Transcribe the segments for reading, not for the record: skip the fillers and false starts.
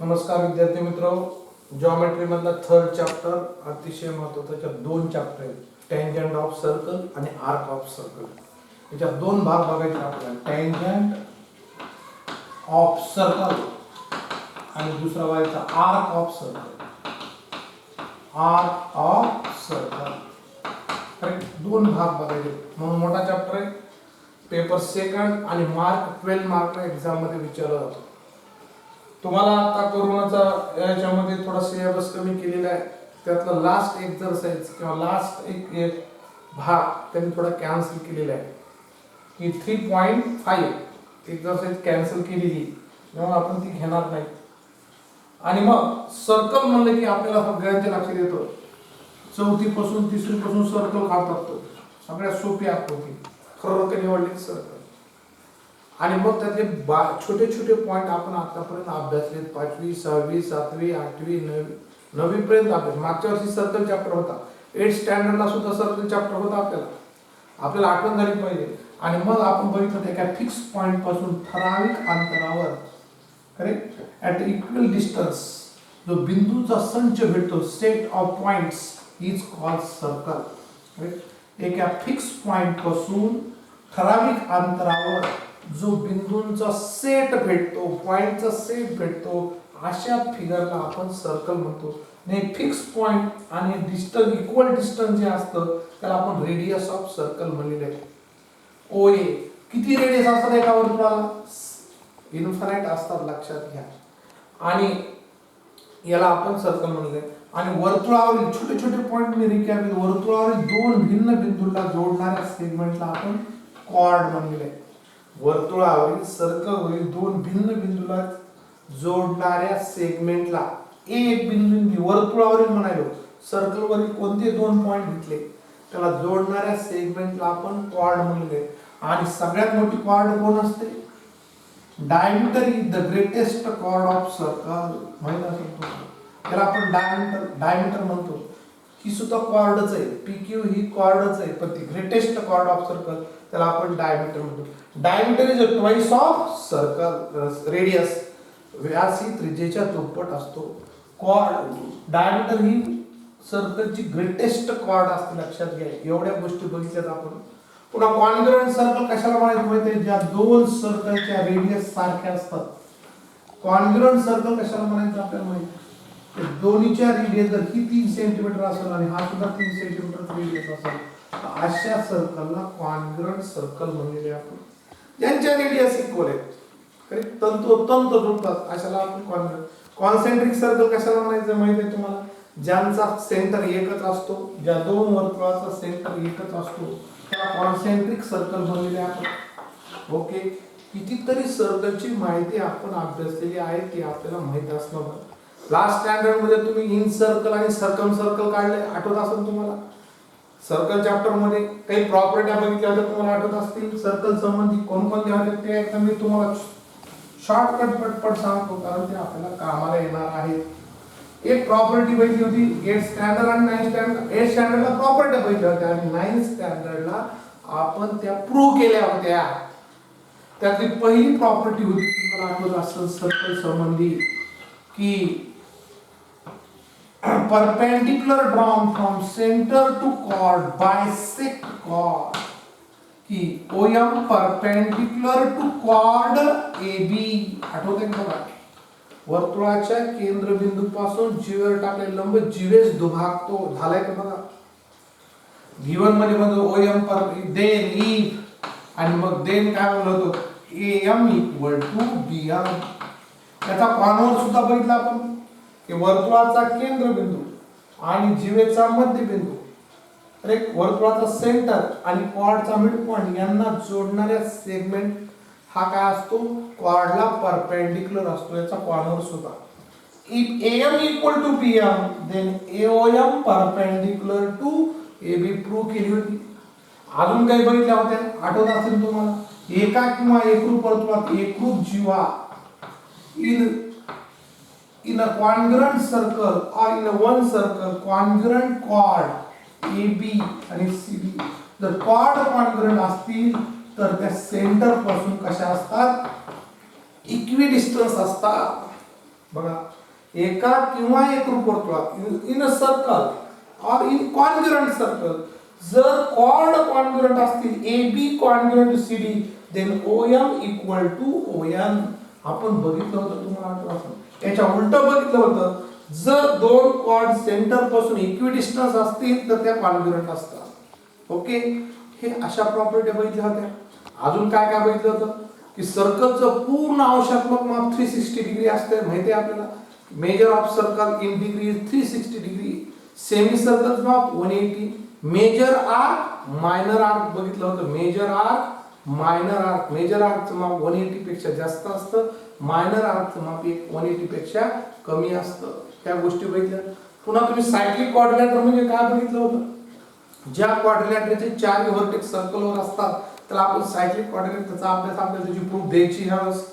नमस्कार विद्यार्थी मित्र, जॉमेट्री मधला थर्ड चॅप्टर अतिशय महत्त्वाचा. त्याच्यात दोन चॅप्टर आहेत, टँजंट ऑफ सर्कल आणि आर्क ऑफ सर्कल. याच्यात दोन भाग बघायचे आपल्याला, टँजंट ऑफ सर्कल आणि दुसरा व्हायचा arc of circle. Arc of circle दोन भाग बघायचे म्हणून मोठा चॅप्टर आहे. पेपर सेकंड आणि मार्क 12 मार्कला एक्झाम मध्ये विचारला जातो. तुम्हाला आता कोरोनाचा याच्यामध्ये थोडा सिलेबस कमी केलेला आहे. त्यातला लास्ट एक्सरसाइज किंवा लास्ट एक भाग त्यांनी थोडा कॅन्सल केलेला आहे की 3.5 एक्सरसाइज कॅन्सल केलेली, म्हणून आपण ती घेणार नाही. आणि मग सर्कल म्हणलं की आपल्याला सगळ्यांच्या लक्षात येतं, चौथी पासून तिसरी पासून सर्कल काढतात. सगळ्यात सोपी आकृती खरं निवडली सर्कल. आणि मग त्यातले छोटे छोटे पॉइंट आपण आतापर्यंत अभ्यासले, 5वी 6वी 7वी 8वी 9वी पर्यंत अभ्यास. मागच्या वर्षी सर्कल चॅप्टर होता, 8th स्टँडर्डला सुद्धा सर्कल चॅप्टर होता. आपल्याला आठवण झाली पाहिजे. आणि मग आपण बघितलं एका फिक्स पॉइंट पासून ठराविक अंतरावर, करेक्ट, ॲट इक्वल डिस्टन्स जो बिंदूचा संच भेटतो, set of points is called circle. Correct, एका फिक्स पॉइंट पासून ठराविक अंतरावर जो बिंदूंचा सेट भेटतो, पॉइंटचा सेट भेटतो, अशा फिगरला आपण सर्कल म्हणतो. नाही, फिक्स पॉइंट आणि डिस्टन्स, इक्वल डिस्टन्स जे असतं त्याला आपण रेडियस ऑफ सर्कल म्हणलेले आहे. OA किती रेडियस असतात एका वर्तुळाला? इन्फानाइट असतात, लक्षात घ्या. आणि याला आपण सर्कल म्हणले. आणि वर्तुळावरील छोटे छोटे पॉइंट मी रिकॅप, वर्तुळावरील दोन भिन्न बिंदूला जोडणाऱ्या सेगमेंटला आपण कॉर्ड म्हणलेले आहे. वर्तुळावरील सर्कलवरील दोन भिन्न बिंदूला जोडणाऱ्या सेगमेंटला, एक बिंदू वर्तुळावरील म्हणालो, सर्कलवरील कोणते दोन पॉइंट घेतले त्याला जोडणाऱ्या सेगमेंटला आपण कॉर्ड म्हणले. आणि सगळ्यात मोठी कॉर्ड कोण असते? Diameter is the greatest chord of circle. माहिती असेल त्याला आपण डायमीटर म्हणतो. ही सुद्धा कॉर्डच आहे, PQ ही कॉर्डच आहे, पण ती ग्रेटेस्ट कॉर्ड ऑफ सर्कल त्याला आपण डायमीटर म्हणतो. Diameter is twice of circle radius. व्यास ही त्रिज्येच्या दुप्पट असतो. कॉर्ड, डायमीटर ही सर्कलची ग्रेटेस्ट कॉर्ड असते, लक्षात घ्या. एवढ्या गोष्टी बघितल्यात आपण. पुन्हा कॉन्ग्रुएंट सर्कल कशाला म्हणायचं माहिती आहे? ज्या दोन सर्कलच्या रेडियस सारख्या असतात. कॉन्ग्रुएंट सर्कल कशाला म्हणायचं आपल्याला माहिती आहे? दोन्हीच्या रेडियस जर ही 3 सेंटीमीटर असेल आणि हा सुद्धा 3 सेंटीमीटर रेडियस असेल, अशा सर्कलला कॉन्ग्रुएंट सर्कल म्हणलेले आपण. ज्यांच्या रेडियस इक्वल आहेत, तंतोतंत जोडतात, अशाला आपण कॉन्ग्रुएंट. कॉन्सेंट्रिक सर्कल कशाला म्हणायचं माहिती आहे तुम्हाला? ज्यांचा सेंटर एकच असतो, ज्या दोन वर्तुळाचा सेंटर एकच असतो त्याला कॉन्सेंट्रिक सर्कल म्हणलेले आपण. ओके, कितीतरी सर्कलची माहिती आपण अभ्यासलेली आहे, ती आपल्याला माहिती असणं. लास्ट स्टँडर्ड मध्ये तुम्ही इन सर्कल आणि सर्कम सर्कल काढले, आठवत असेल तुम्हाला. सर्कल चॅप्टर मध्ये काही प्रॉपर्ट्या बघितल्या होत्या, तुम्हाला आठवत असतील. सर्कल संबंधी कोणकोणत्या होत्या ते एकदा मी तुम्हाला शॉर्टकट पटपट सांगतो, कारण ते आपल्याला कामाला येणार आहे. एक प्रॉपर्टी बघितली होती 8th स्टँडर्ड आणि 9th स्टँडर्ड. 8th स्टँडर्डला प्रॉपर्ट्या बघितल्या होत्या आणि 9th स्टँडर्डला आपण त्या प्रूव्ह केल्या होत्या. त्यातली पहिली प्रॉपर्टी होती, तुम्हाला आठवत असेल सर्कल संबंधी, की perpendicular drawn from center to chord bisect chord, की OM perpendicular to chord AB. आठवतंय का बघा? वर्तुळाच्या केंद्रबिंदू पासून जीवेवर टाकले लंब जीवेस दुभागतो. झालाय का बघा? V1 मध्ये म्हणतो OM पर देन if, आणि मग देन काय म्हणलं होतो? AM equal to BM. याचा कॉर्नर सुद्धा बघितला आपण, की वर्तुळाचा केंद्रबिंदू आणि जीवेचा मध्यबिंदू, वर्तुळाचा सेंटर आणि कॉर्डचा मिड पॉइंट यांना जोडणाऱ्या सेगमेंट हा काय असतो? कॉर्डला परपेंडिक्युलर असतो. याचा कॉर्नर सुद्धा. If AM equal to BM then AOM perpendicular to AB prove केली होती. अजून काही बघितल्या होत्या, आठवत असेल तुम्हाला? एका किंवा एकरूप वर्तुळात एकरूप जीवा in a congruent circle or in a one circle congruent chord AB आणि CB जर chord congruent असतील तर त्या सेंटर पासून कशा असतात? इक्विडिस्टन्स असतात. बघा, एका किंवा एकरूप वर्तुळात in a circle or in congruent circle जर कॉर्ड कॉन्ग्रुएंट असतील A B congruent to C D then O M equal to O N. आपण बघितलं होतं, तुम्हाला आठवत असेल. याच्या उलट बघितलं होतं, जर दोन कॉर्ड सेंटर पासून इक्विडिस्टन्स असतील तर त्या कॉन्ग्रुएंट असतात. ओके, हे अशा प्रॉपर्टी बघितल्या होत्या. अजून काय काय बघितलं होतं की सर्कलचं पूर्ण अंशात्मक माप 360 डिग्री असते, माहिती आहे आपल्याला. Measure of circle in degree 360 degree, semi circle माप 180, मेजर आर्क मायनर आर्क बघितलं होतं. Major arc minor arc, major आर्कचं माप 180 पेक्षा जास्त असतं, मायनर आर्कचं माप 180 पेक्षा कमी असतं. त्या गोष्टी बघितल्या. पुन्हा तुम्ही सायक्लिक क्वाड्रिलॅटरल म्हणजे काय बघितलं होतं, ज्या क्वाड्रिलॅटरलचे चार व्हर्टेक्स सर्कलवर असतात त्याला आपण सायक्लिक क्वाड्रिलॅटरलचा अभ्यास, आपल्याला त्याची प्रूफ द्यायची ह्यावेळेस.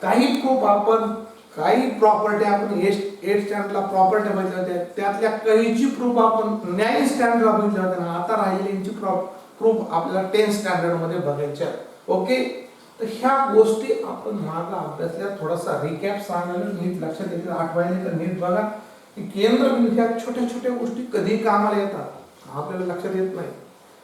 काही प्रूफ आपण, काही प्रॉपर्टी आपण 8 स्टँडर्डला प्रॉपर्टी बघितल्या होत्या, त्यातल्या काहीची प्रूफ आपण 9 स्टँडर्डला बघितल्या होत्या. आता राहिलेली प्रूफ आपल्याला 10 स्टँडर्ड मध्ये बघायच्या. ओके, तर ह्या गोष्टी आपण मागे अभ्यासल्या. थोडासा रिकॅप सांगायला नीट लक्षात येईल, आठवायला तर नीट बघा की केंद्रबिंदू ह्या छोट्या छोट्या गोष्टी कधी कामाला येतात आपल्याला लक्षात येत नाही.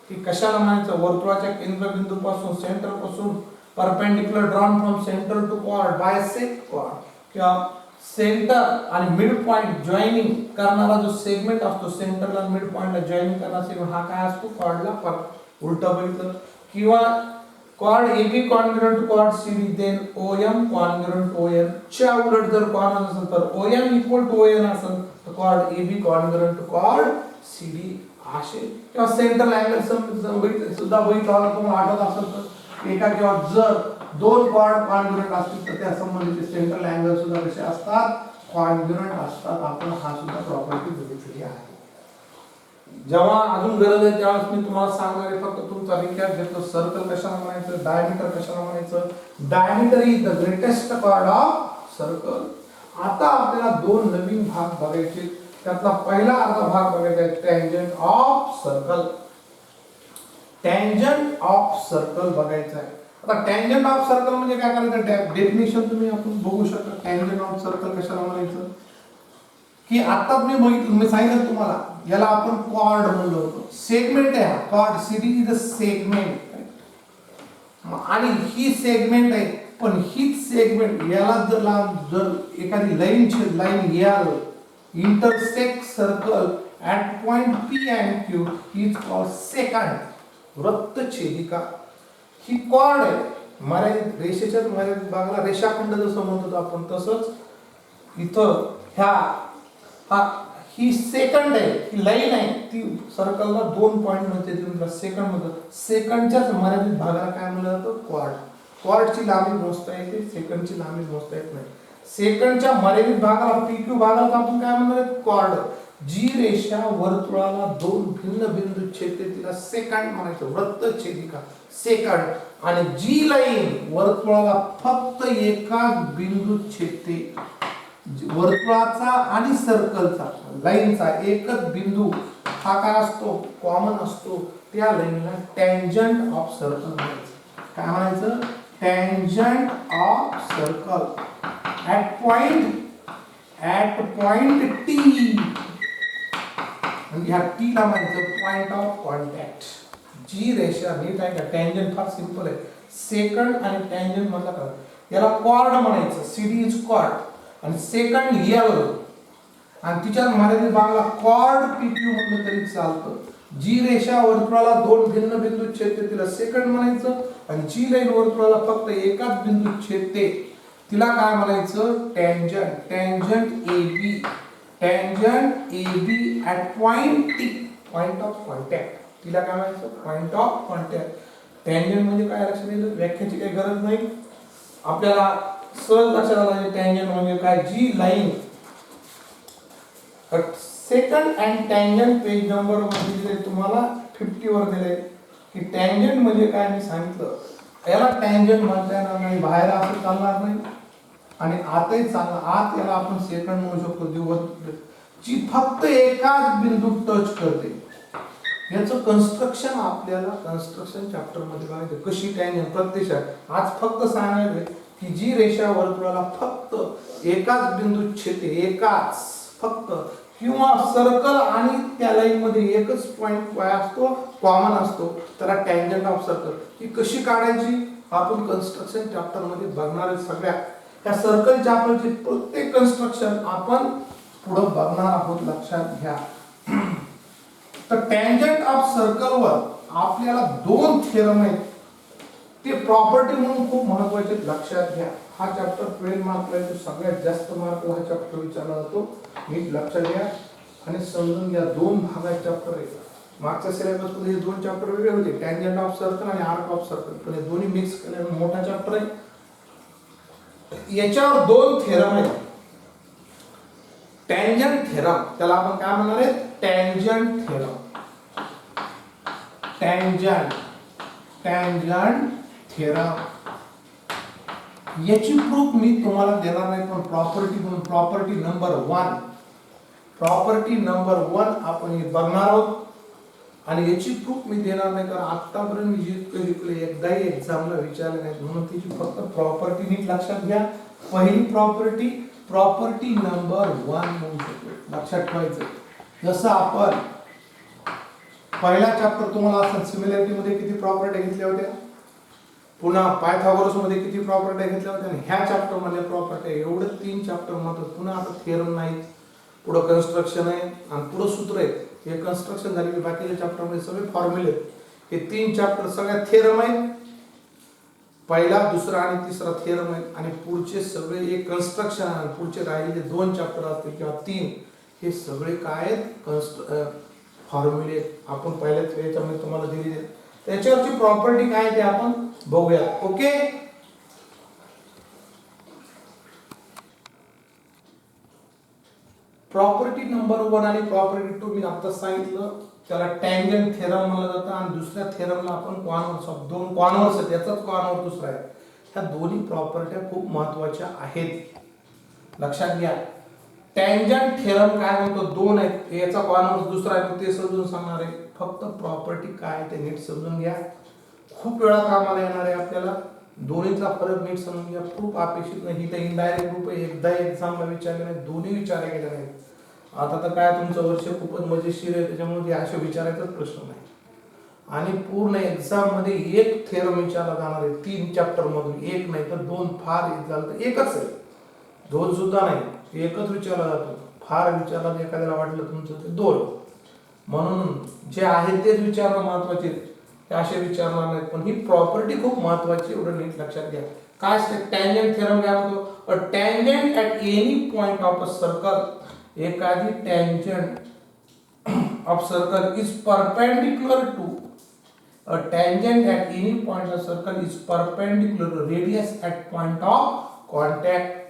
की कशाला म्हणायचं, वर्तुळाच्या केंद्रबिंदू पासून, सेंटर पासून perpendicular drawn from center to chord bisect chord, किंवा सेंटर आणि मिड पॉइंट जॉईनिंग करणारा जो सेगमेंट असतो, सेंटरला मिड पॉइंटला जॉईनिंग करणारा सेगमेंट, हा काय असतो, कॉर्डला उलटा बघितलं. किंवा chord AB congruent to chord CD then OM congruent ON च्या उलट जर कॉर्ड असेल तर OM इक्वल टू ON असेल तर chord AB congruent to chord CD असे. किंवा सेंट्रल अँगल सुद्धा बघितला होता, तुम्हाला आठवत असेल तर एका किंवा जर दोन कॉर्ड कॉन्ग्रुएंट असतील तर त्या संबंधित सेंट्रल अँगल सुद्धा कसे असतात, कॉन्ग्रुएंट असतात. आपण हा सुद्धा प्रॉपर्टी बघितलेली आहे. जेव्हा अजून गरज आहे त्यावेळेस मी तुम्हाला सांगणार आहे, फक्त तुमचा रिकॅप घेतो. सर्कल कशाला म्हणायचं, डायमीटर कशाला म्हणायचं. Diameter is the greatest part of circle. आता आपल्याला दोन नवीन भाग बघायचे. त्यातला पहिला अर्धा भाग बघायचा आहे tangent of circle. Tangent of circle बघायचा आहे. आता टँजंट ऑफ सर्कल म्हणजे काय करायचं, डेफिनेशन तुम्ही आपण बघू शकता. टँजंट ऑफ सर्कल कशाला म्हणायचं की आता तुम्ही बघितलं, मी सांगितलं तुम्हाला, याला आपण कॉर्ड म्हणलो होतो. सेगमेंट आहे हा chord, CD is a segment, आणि ही सेगमेंट आहे. पण हीच सेगमेंट याला जर एखादी लाईन याल intersect circle at point P and Q is called secant वृत्तछेदिका. ही कॉर्ड आहे, मर्यादित रेषेच्या मर्यादित भागाला रेषाखंड जसं म्हणतो आपण, तसंच इथं ही सेकंड आहे, ही लाईन आहे, ती सर्कलला 2 पॉइंट मध्ये तिला सेकंड म्हणतात. सेकंडच्याच मर्यादित भागाला काय म्हणलं जातं, कॉर्ड. कॉर्डची लांबी मोजता येते, सेकंडची लांबी मोजता येत नाही. सेकंडच्या मर्यादित भागाला PQ भागाला आपण काय म्हणणार, कॉर्ड. जी रेषा वर्तुळाला दोन भिन्न बिंदू छेदते तिला सेकंड म्हणायचं, वृत्तछेदिका सेकंड. आणि जी लाईन वर्तुळाला फक्त एका बिंदू छेदते, वर्तुळाचा आणि सर्कलचा लाईनचा एकच बिंदू हा काय असतो, कॉमन असतो, त्या लाईनला टँजंट ऑफ सर्कल म्हणायचं. काय म्हणायचं, tangent of circle at point T. ह्या T ला म्हणायचं पॉइंट ऑफ कॉन्टॅक्ट. जी रेषा नीट आहे का, टँजंट फार सिंपल आहे. सेकंड आणि टँजंट मधला काय, याला कॉर्ड म्हणायचं. CD इज कॉर्ड आणि सेकंड L आणि तिच्या मर्यादित भागाला कॉर्ड PQ म्हणलं तरी चालतं. जी रेषा वर्तुळाला दोन भिन्न बिंदू छेदते तिला सेकंड म्हणायचं, आणि जी लाईन वर्तुळाला फक्त एकाच बिंदू छेदते तिला काय म्हणायचं, tangent. Tangent AB at point T, point of contact, तिला काय म्हणायचं, पॉइंट ऑफ कॉन्टॅक्ट. टँजंट म्हणजे काय, लक्षात येईल, व्याख्याची काही गरज नाही, आपल्याला सहज लक्षात आलं. टँजंट म्हणजे काय, जी line secant and tangent page number मध्ये तुम्हाला 50 वर दिले की टँजंट म्हणजे काय मी सांगितलं. याला टँजंट म्हणता येणार नाही, बाहेर असं चालणार नाही आणि आतही चालणार. आत याला आपण सेकंड म्हणू शकतो, जी फक्त एकाच बिंदू टच करते. याचं कन्स्ट्रक्शन आपल्याला कन्स्ट्रक्शन चॅप्टर मध्ये बघायचं, कशी टँजंट प्रत्यक्षात. आज फक्त सांगायचं की जी रेषा वर्तुळाला फक्त एकाच बिंदूत छेदते, एकाच फक्त, किंवा सर्कल आणि त्या लाईन मध्ये एकच पॉइंट काय असतो, कॉमन असतो, त्याला टँजंट ऑफ सर्कल. ही कशी काढायची आपण कन्स्ट्रक्शन चॅप्टर मध्ये बघणार आहे. सगळ्या त्या सर्कल चॅप्टरचे प्रत्येक कन्स्ट्रक्शन आपण पुढे बघणार आहोत, लक्षात घ्या. तर टँजंट ऑफ सर्कल वर आपल्याला दोन थेरम आहेत, ते प्रॉपर्टी म्हणून खूप महत्त्वाचे, लक्षात घ्या. हा चॅप्टर 12 मार्कला आहे, सगळ्यात जास्त मार्कला हा चॅप्टर विचारला जातो. नीट लक्षात घ्या आणि समजून घ्या. दोन भागात चॅप्टर आहे. मागच्या सिलेबस मध्ये हे दोन चॅप्टर वेगळे होते, टँजंट ऑफ सर्कल आणि आर्क ऑफ सर्कल, पण हे दोन्ही मिक्स केल्याने मोठा चॅप्टर आहे. याच्यावर दोन थेरम आहेत. टँजंट थेरम, त्याला आपण काय म्हणणार आहे, टँजंट थेरम. टँजंट थेरम याची प्रूफ मी तुम्हाला देणार नाही, पण प्रॉपर्टी म्हणून प्रॉपर्टी नंबर 1 आपण हे बघणार आहोत. आणि याची प्रूफ मी देणार नाही, कारण आतापर्यंत मी जितकं शिकले एकदाही एक्झामला विचारले नाही, म्हणून तिची फक्त प्रॉपर्टी नीट लक्षात घ्या. पहिली प्रॉपर्टी नंबर 1 म्हणू शकतो, लक्षात ठेवायचं. जसं आपण पहिला चॅप्टर तुम्हाला असं सिमिलॅरिटी मध्ये किती प्रॉपर्टी घेतल्या होत्या, पुन्हा पायथागोरस मध्ये किती प्रॉपर्टी घेतल्या होत्या, आणि ह्या चॅप्टर मध्ये प्रॉपर्टी, एवढे 3 चॅप्टर मध्ये पुन्हा आता थेरम नाही, पुढे कन्स्ट्रक्शन आहे आणि पुढे सूत्र आहे. हे कन्स्ट्रक्शन झाले की बाकीच्या चॅप्टर मध्ये सगळे फॉर्म्युले. हे 3 चॅप्टर सगळ्या थेरम आहेत. पहिला, दुसरा आणि तिसरा थेरम आहे, आणि पुढचे सगळे एक कन्स्ट्रक्शन आहे. पुढचे राहिलेले 2 चॅप्टर असतील किंवा 3, हे सगळे काय आहेत, फॉर्म्युले आपण पहिल्याच याच्यामध्ये तुम्हाला दिलेले. त्याच्यावरची प्रॉपर्टी काय ते आपण बघूया. ओके, प्रॉपर्टी नंबर 1 आणि प्रॉपर्टी 2 मी आता सांगितलं, त्याला टँजंट थेरम म्हणलं जातं. आणि दुसऱ्या थेरमला आपण कॉन्व्हर्स ऑफ, दोन कॉन्व्हर्स आहेत, याचाच कॉन्व्हर्स दुसरा आहे. ह्या दोन्ही प्रॉपर्ट्या खूप महत्त्वाच्या आहेत, लक्षात घ्या. टँजंट थेरम काय म्हणतो, 2 आहेत, याचा कॉन्व्हर्स दुसरा आहे, ते समजून सांगणार आहे. फक्त प्रॉपर्टी काय ते नीट समजून घ्या. खूप वेळा कामाला येणार आहे आपल्याला, दोन्हीचा फरक नीट समजून घ्या. प्रूफ अपेक्षित नाही, तर इनडायरेक्ट प्रूफ आहे, एकदा एक्झामला विचारले नाही, दोन्ही विचारले गेले नाहीत. आता तर काय तुमचं वर्ष खूपच मजेशीर आहे, त्याच्यामुळे असे विचारायचाच प्रश्न नाही. आणि पूर्ण एक्झाम मध्ये एक थेरम विचारला जाणार आहे, 3 चॅप्टर मधून, एक नाही तर 2, फार झालं तर एकच आहे, 2 सुद्धा नाही, एकच विचारला जातो. फार विचारला एखाद्याला वाटलं तुमचं ते 2, म्हणून जे आहे तेच विचारणं महत्वाचे, असे विचारणार नाहीत. पण ही प्रॉपर्टी खूप महत्वाची, एवढं नीट लक्षात घ्या. काय असते टँजंट थेरम, काय म्हणतो, a tangent at any point of a circle, एखादी tangent of circle is perpendicular to, a tangent at any point of circle is perpendicular radius at point of contact.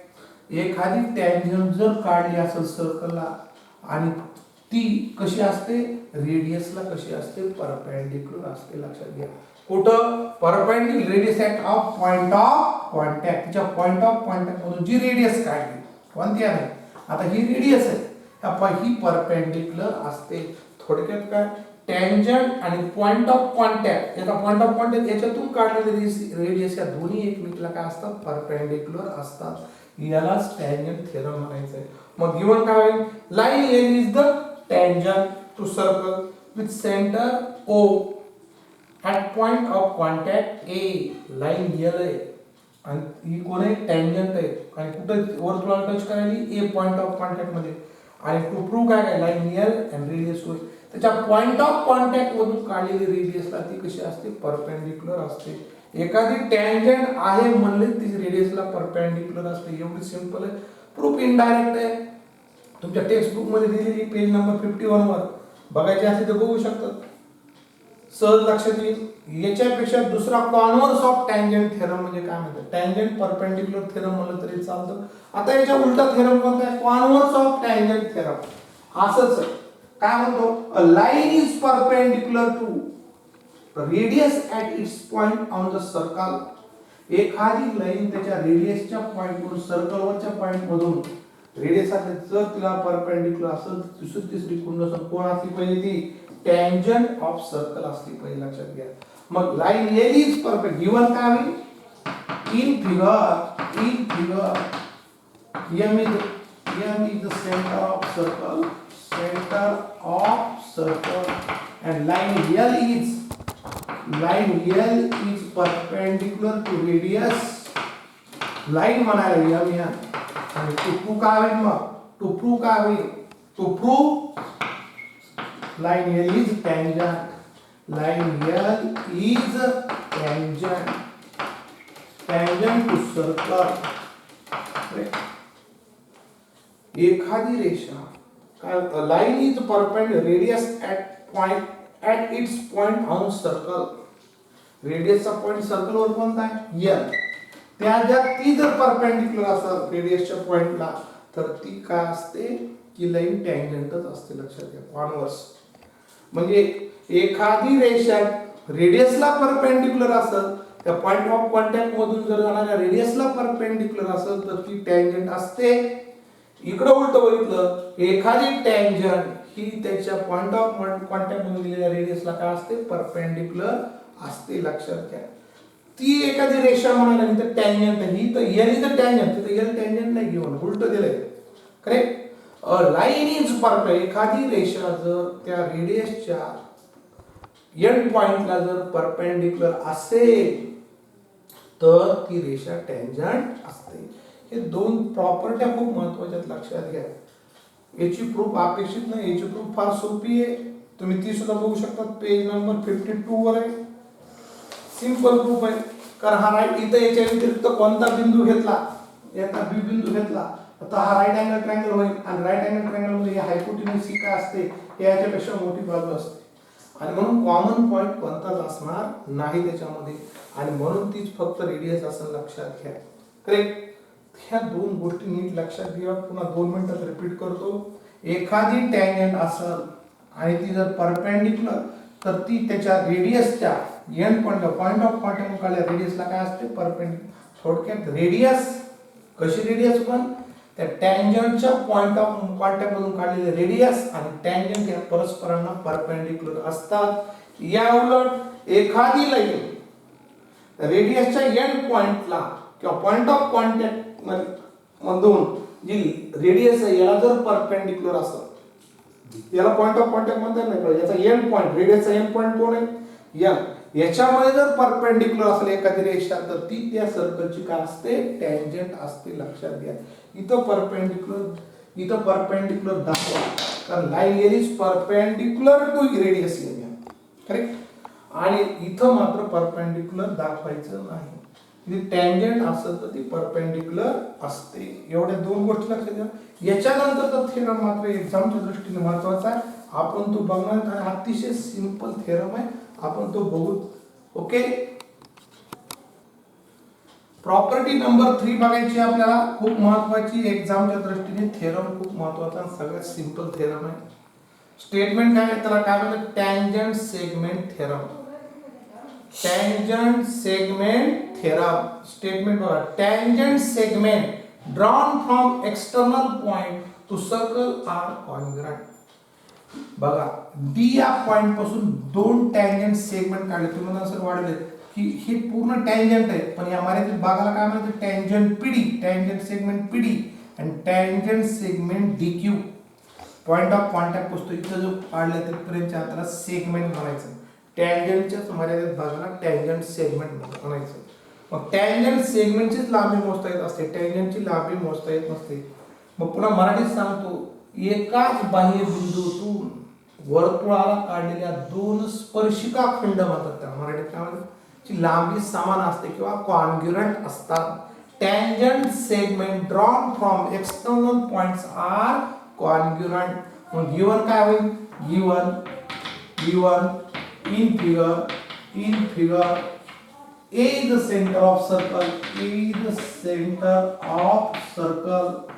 एखादी टँजंट जर काढली असेल सर्कलला, आणि ती कशी असते, रेडियसला कशी असते, परपेंडिक्युलर असते, लक्षात घ्या. कुठं, perpendicular radius at of point of contact, तिच्या पॉइंट ऑफ कॉन्टॅक्ट मधून जी रेडियस काढली, कोणती आहे, आता ही रेडियस आहे, ही परपेंडिक्युलर असते. थोडक्यात काय, टँजंट आणि पॉइंट ऑफ कॉन्टॅक्ट, याचा पॉइंट ऑफ कॉन्टॅक्ट याच्यातून काढलेली रेडियस, या दोन्ही एकमेकांना काय असतात, परपेंडिक्युलर असतात. यालाच टँजंट थेरम म्हणायचं आहे. मग गिवन काय होईल, line L is the tangent to circle with center O at point of contact A. Line L आहे आणि ही कोण आहे, टँजंट आहे, आणि कुठे वर्तुळाला टच करायली, A पॉइंट ऑफ कॉन्टॅक्ट मध्ये. आणि टू प्रूव्ह काय, लाईन एल अँड रेडियस होईल, त्याच्या पॉइंट ऑफ कॉन्टॅक्ट मधून काढलेली रेडियसला ती कशी असते, परपेंडिक्युलर असते. एखादी टँजंट आहे म्हणले ती रेडियसला परपेंडिक्युलर असते, एवढी सिंपल आहे. प्रूफ इनडायरेक्ट आहे, तुमच्या टेक्स्ट बुक मध्ये दिलेली, पेज नंबर 51 वर बघायचे असेल तर बघू शकतात, सहज लक्षात येईल. याच्यापेक्षा दुसरा कॉन्व्हर्स ऑफ टँजंट थेरम म्हणजे काय म्हणतात, टँजंट परपेंडिक्युलर थेरम म्हणलं तरी चालतं. आता याच्या उलटा थेरम कोणता आहे, कॉन्व्हर्स ऑफ टँजंट थेरम. असंच काय म्हणतो, a line is perpendicular to radius at its point on the circle. एखादी लाईन त्याच्या रेडियसच्या पॉइंट मधून, सर्कलवरच्या पॉइंट मधून रेडियस असेल, जर तिला परपेंडिक्युलर असेल, दुसरी तिसरी कुंडल कोण असली पाहिजे, ती टँजंट ऑफ सर्कल असली पाहिजे, लक्षात घ्या. मग line L is perpendicular, given काय होईल, in figure in figure, M is the center of circle, and line L is perpendicular to radius. Line म्हणायला M या आणि टू प्रूव्ह काय होईल मग to prove line L is tangent. Line L is tangent to circle. एखादी रेषा काय line is perpendicular radius at its point on circle. रेडियसचा पॉइंट सर्कल वर कोणता आहे L. त्याच्यात ती जर परपेंडिक्युलर असेल रेडियसच्या पॉइंटला तर ती काय असते की लाईन टँजंटच असते. लक्षात घ्या कॉन्व्हर्स म्हणजे एखादी रेषा रेडियसला परपेंडिक्युलर असेल त्या पॉइंट ऑफ कॉन्टॅक्ट मधून जर जाणाऱ्या रेडियसला परपेंडिक्युलर असेल तर ती टँजंट असते. इकडे उलट बघितलं एखादी टँजंट ही त्याच्या पॉइंट ऑफ कॉन्टॅक्ट मधून दिलेल्या रेडियसला काय असते परपेंडिक्युलर असते. लक्षात घ्या ती एखादी रेषा म्हणाला नाही तर टँजंट ही तर L इज द टँजंट तिथे L टँजंट नाही घेऊन उलट दिलंय. Correct. A line is perpendicular एखादी रेषा जर त्या रेडियसच्या एंड पॉइंटला जर परपेंडिक्युलर असेल तर ती रेषा टँजंट असते. हे दोन प्रॉपर्ट्या खूप महत्त्वाच्या आहेत. लक्षात घ्या. याची प्रूफ अपेक्षित नाही. याची प्रूफ फार सोपी आहे. तुम्ही ती सुद्धा बघू शकता पेज नंबर 52 वर आहे. सिंपल प्रूफ आहे. कारण हा राईट इथं याच्या व्यतिरिक्त कोणता बिंदू घेतला याचा बी बिंदू घेतला आता हा राईट अँगल ट्रायंगल होईल आणि राईट अँगल ट्रायंगल मध्ये हायपोटेन्यूज ही काय असते हे याच्यापेक्षा मोठी बाजू असते आणि म्हणून कॉमन पॉइंट कोणताच असणार नाही त्याच्यामध्ये आणि म्हणून तीच फक्त रेडियस असं लक्षात घ्या. करेक्ट. ह्या दोन गोष्टी नीट लक्षात घ्या. पुन्हा 2 मिनिटात रिपीट करतो. एखादी टँजंट असेल आणि ती जर परपेंडिक्युलर तर ती त्याच्या रेडियसच्या एंड पॉइंट ऑफ कॉन्टॅक्ट काढल्या रेडियसला काय असते परपेंडिक्युलर. थोडक्यात रेडियस कशी रेडियस पण त्या टँजंटच्या पॉइंट ऑफ कॉन्टॅक्ट मधून काढलेले रेडियस आणि टँजंट या परस्परांना परपेंडिक्युलर असतात. या उलट एखादी लाईन रेडियसच्या एंड पॉइंटला किंवा पॉइंट ऑफ कॉन्टॅक्ट मधून जी रेडियस आहे याला जर परपेंडिक्युलर असेल याला पॉइंट ऑफ कॉन्टॅक्ट म्हणतात नाही याचा एंड पॉइंट रेडियसचा एंड पॉइंट कोण आहे L. याच्यामध्ये जर परपेंडिक्युलर असेल एखादी रेषा तर ती त्या सर्कलची काय असते टँजंट असते. लक्षात घ्या. इथं परपेंडिक्युलर दाखवा कारण line L is perpendicular to radius L. Correct. आणि इथं मात्र परपेंडिक्युलर दाखवायचं नाही. इथे टँजंट असेल तर ती परपेंडिक्युलर असते. एवढ्या दोन गोष्टी लक्षात घ्या. याच्यानंतरचा थेरम मात्र एक्झामच्या दृष्टीने महत्त्वाचा आहे. आपण तो बघणार आणि अतिशय सिंपल थेरम आहे. आपण तो बघू. ओके. प्रॉपर्टी नंबर 3 बघायची आपल्याला खूप महत्त्वाची एक्झामच्या दृष्टीने थेरम खूप महत्त्वाचा आणि सगळ्यात सिंपल थेरम आहे. स्टेटमेंट काय आहे त्याला काय म्हणतात tangent segment theorem. Tangent segment theorem. Statement बघा tangent segment drawn from external point to circle are congruent. बघा डी या पॉइंट पासून दोन टँजंट सेगमेंट काढले. तुम्ही नंतर वाढले की हे पूर्ण टँजंट आहे पण या मर्यादित भागाला काय म्हणतात tangent PD tangent segment PD आणि tangent segment DQ. Point of contact पासून इथं जो काढला तिथपर्यंत त्याला सेगमेंट म्हणायचं. टँजंटच्या मर्यादित भागाला टँजंट सेगमेंट म्हणायचं. मग टँजंट सेगमेंटचीच लांबी मोजता येत असते टँजंटची लांबी मोजता येत नसते. मग पुन्हा मराठीत सांगतो एकाच बाह्य बिंदूतून वर्तुळाला काढलेल्या दोन स्पर्शिका खंड म्हणतात त्या मराठीत काय म्हणतात ची लांबी समान असते किंवा कॉन्ग्रुएंट असतात. Tangent segment drawn from external points are congruent. मग गिवन काय होईल given in figure A is the center of circle. A is the center of circle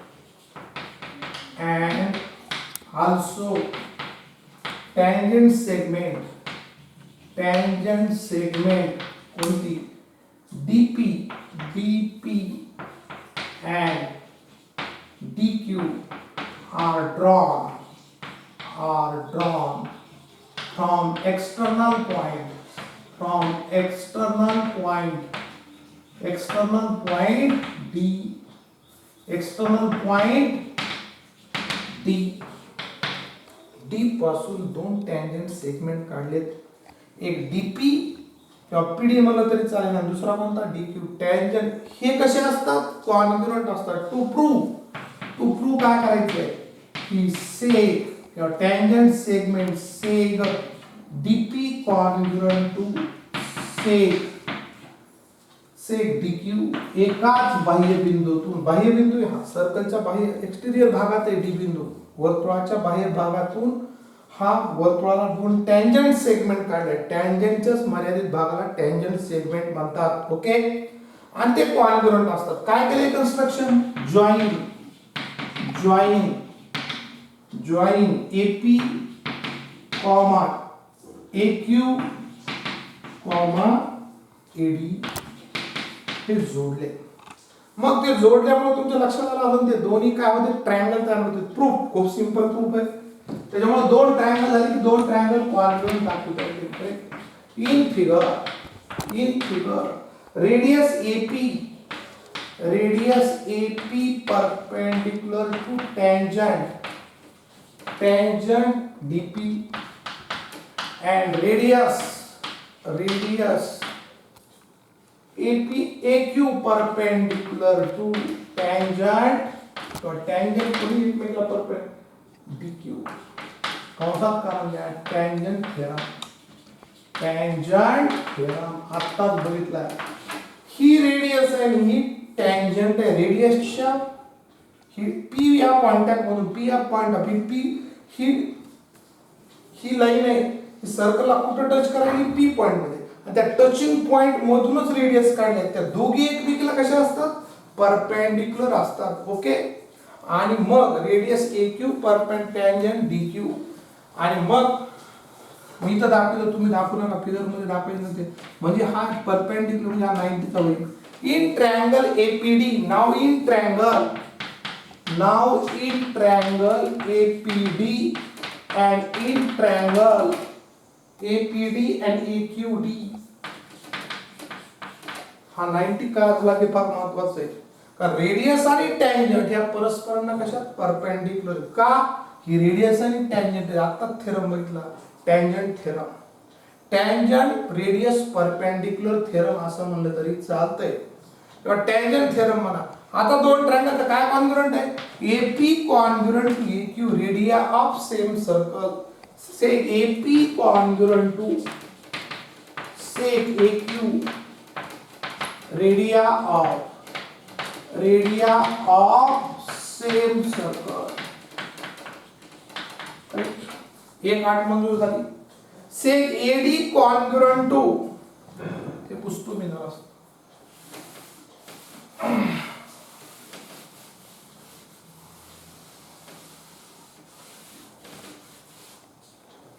and also tangent segment कोणती DP and DQ are drawn from external point D, external point D, D पासून दोन tangent segment काढलेत, एक DP किंवा PD म्हणलं तरी चालेल, आणि दुसरा कोणता डीक्यू. टँजंट हे कसे असतात, कॉन्ग्रुएंट असतात. टू प्रूव्ह काय करायचंय की सेग किंवा tangent segment seg DP congruent to seg DQ एकाच बाह्यबिंदूतून, बाह्यबिंदू हा सर्कलच्या बाह्य एक्सटेरियर भागात आहे डी बिंदू, वर्तुळाच्या बाह्य भागातून हा वर्तुळाला दोन टँजंट सेगमेंट काढले, टँजंटच्याच मर्यादित भागाला टँजंट सेगमेंट म्हणतात. ओके, आणि ते कॉन्ग्रुएंट असतात. काय केले construction, join AP comma AQ comma AD हे जोडले. मग ते जोडल्यामुळे तुमच्या लक्षात आलं अजून ते दोन्ही काय होते, ट्रायंगल तयार होते. प्रूफ खूप सिंपल प्रूफ आहे. त्याच्यामुळे दोन ट्रायंगल झाले की दोन ट्रायंगल कॉन्ग्रुएंट दाखवता येते. In figure radius AP perpendicular to tangent DP and radius AQ perpendicular to tangent, तो tangent कोणी एकमेकाला परपेंडिकुलर DQ कंसात कारण घ्या, टँजंट थेरम आत्ताच बघितला. ही रेडियस आहे आणि ही टँजंट आहे. रेडियसच्या ही P या कॉन्टॅक्ट मधून, P या पॉइंट P ही लाईन आहे, ही सर्कलला कुठे टच करायची, P पॉइंट मध्ये, आणि त्या टचिंग पॉइंट मधूनच रेडियस काढले. त्या दोघी एकमेकाला कशा असतात, परपेंडिकुलर असतात. ओके, आणि मग रेडियस AQ टँजंट DQ, आणि मग मी तर दाखवलं, तुम्ही दाखवू नका, फिगर मध्ये दाखवायचं नव्हते. म्हणजे हा परपेंडिकुलर म्हणजे हा 90 चा होईल. In triangle APD, now in triangle APD and in triangle APD and AQD, हा 90 का झाला ते फार महत्वाचं आहे. कारण रेडियस आणि टँजंट या परस्परांना कशात परपेंडिकुलर. का, ही रेडियस आणि टँजंट आता थेरम बघितला, tangent theorem, tangent radius perpendicular theorem असं म्हणलं तरी चालतंय, किंवा टँजंट थेरम म्हणा. आता दोन ट्रायंगल काय कॉन्ग्रुएंट आहे, AP congruent to AQ radii of same circle, seg AP congruent to seg AQ radii of same circle. एक आठ मंजूर झाली. सेग AD कॉन्ग्रुएंट टू, ते पुसतो मी जरा,